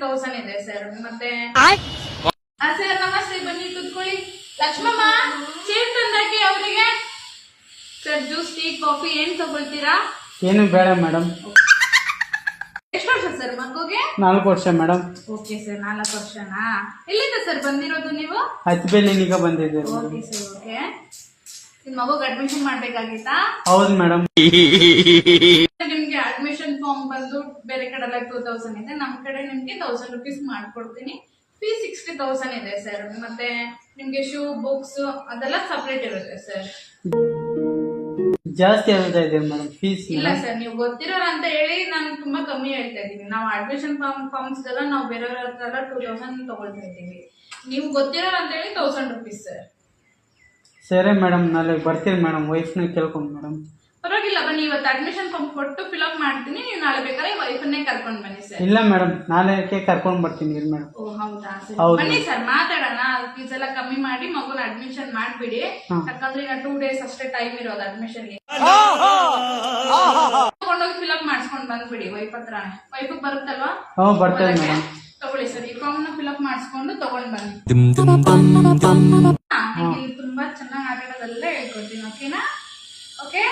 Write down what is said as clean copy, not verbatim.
60,000 ಇದೆ ಸರ್. ಮತ್ತೆ ಸರ್ ನಮಸ್ತೆ, ಬನ್ನಿ ಕೂತ್ಕೊಳ್ಳಿ. ಲಕ್ಷ್ಮಮ್ಮ ಚೇರ್ ತಂದಾಕಿ ಅವರಿಗೆ. ಸರ್ ಜ್ಯೂಸ್, ಟೀ, ಕಾಫಿ ಏನ್ ತಗೊಳ್ತೀರಾ? ಏನು ಬೇಡ ಮೇಡಮ್. ಎಷ್ಟು ವರ್ಷ ಸರ್ ಮಗುಗೆ? 4 ವರ್ಷ ಮೇಡಮ್. Okay sir, 4 ವರ್ಷನಾ? ಎಲ್ಲಿಂದ ಸರ್ ಬಂದಿರೋದು ನೀವು? ಹತ್ತಿಬೆಲ್ಲಿನಿಗೆ ಬಂದಿದ್ದೀವಿ. Okay sir, okay. ನಿಮ್ ಮಗುಗೆ ಅಡ್ಮಿಷನ್ ಮಾಡ್ಬೇಕಾಗಿತ್ತಾ? ಹೌದು ಮೇಡಮ್. ನಿಮ್ಗೆ ಅಡ್ಮಿಷನ್ ಫಾರ್ಮ್ ಬಂದು ಬೇರೆ ಕಡೆ ಎಲ್ಲ 2,000 ಇದೆ, ನಮ್ ಕಡೆ ನಿಮ್ಗೆ 1,000 rupees ಮಾಡ್ಕೊಡ್ತೀನಿ. ಫೀಸ್ 60,000 ಇದೆ ಸರ್. ಮತ್ತೆ ನಿಮ್ಗೆ ಶೂ, ಬುಕ್ಸ್ ಅದೆಲ್ಲ ಸಪರೇಟ್ ಇರುತ್ತೆ ಸರ್. ಜಾಸ್ತಿ ಆಗ್ತಾ ಇದೆ ಮೇಡಮ್ ಫೀಸ್. ಇಲ್ಲ ಸರ್, ನೀವು ಗೊತ್ತಿರೋರು ಅಂತ ಹೇಳಿ ನಾನು ತುಂಬಾ ಕಮ್ಮಿ ಹೇಳ್ತಾ ಇದ್ದೀನಿ. ನಾವು ಅಡ್ಮಿಷನ್ ಫಾರ್ಮ್ಸ್ ಎಲ್ಲ ನಾವು ಬೇರೆಯವ್ರ ಹತ್ರ ಎಲ್ಲ 2,000 ತಗೊಳ್ತಾ ಇದ್ದೀವಿ. ನೀವು ಗೊತ್ತಿರೋರು ಅಂತ ಹೇಳಿ 1,000 rupees ಸರ್. ಸರಿ ಮೇಡಮ್, ನಾಳೆ ಬರ್ತೀನಿ ಮೇಡಮ್. ವೈಫ್ನ ಕೇಳ್ಕೊಂಡು ಮೇಡಮ್. ಪರವಾಗಿಲ್ಲ, ಬನ್ನಿ. ಇವತ್ತು ಅಡ್ಮಿಷನ್ ಫಾರ್ಮ್ ಕೊಟ್ಟು ಫಿಲ್ಅಪ್ ಮಾಡ್ತೀನಿ. ನೀವು ನಾಳೆ ಬೇಕಾದ್ರೆ ವೈಫನ್ನೇ ಕರ್ಕೊಂಡು ಬನ್ನಿ ಸರ್. ಇಲ್ಲ ಮೇಡಮ್, ನಾಳೆಕ್ಕೆ ಕರ್ಕೊಂಡು ಬರ್ತೀನಿ ಮೇಡಮ್. ಓ ಹೌದಾ ಸರ್, ಹೌದು. ಬನ್ನಿ ಸರ್, ಮಾತಾಡೋಣ. ಫೀಸ್ ಎಲ್ಲ ಕಮ್ಮಿ ಮಾಡಿ ಮಗುನ ಅಡ್ಮಿಷನ್ ಮಾಡ್ಬಿಡಿ. ಯಾಕಂದ್ರೆ ಈಗ 2 days ಅಷ್ಟೇ ಟೈಮ್ ಇರೋದು ಅಡ್ಮಿಷನ್ಗೆ. ತಗೊಂಡೋಗಿ ಫಿಲ್ಅಪ್ ಮಾಡಿಸ್ಕೊಂಡು ಬಂದ್ಬಿಡಿ ವೈಫ್ ಹತ್ರ. ವೈಫ್ ಬರುತ್ತಲ್ವಾ? ಬರ್ತೇನೆ ಮೇಡಮ್. ತಗೊಳ್ಳಿ ಸರ್, ಈ ಫಾರ್ಮ್ ನ ಫಿಲ್ಅಪ್ ಮಾಡಿಸ್ಕೊಂಡು ತಗೊಂಡ್ ಬನ್ನಿ. ತುಂಬಾ ಚೆನ್ನಾಗಿ ಆಟಾಡೋದೆಲ್ಲ ಹೇಳ್ಕೊಡ್ತೀನಿ. ಓಕೆನಾ? ಓಕೆ.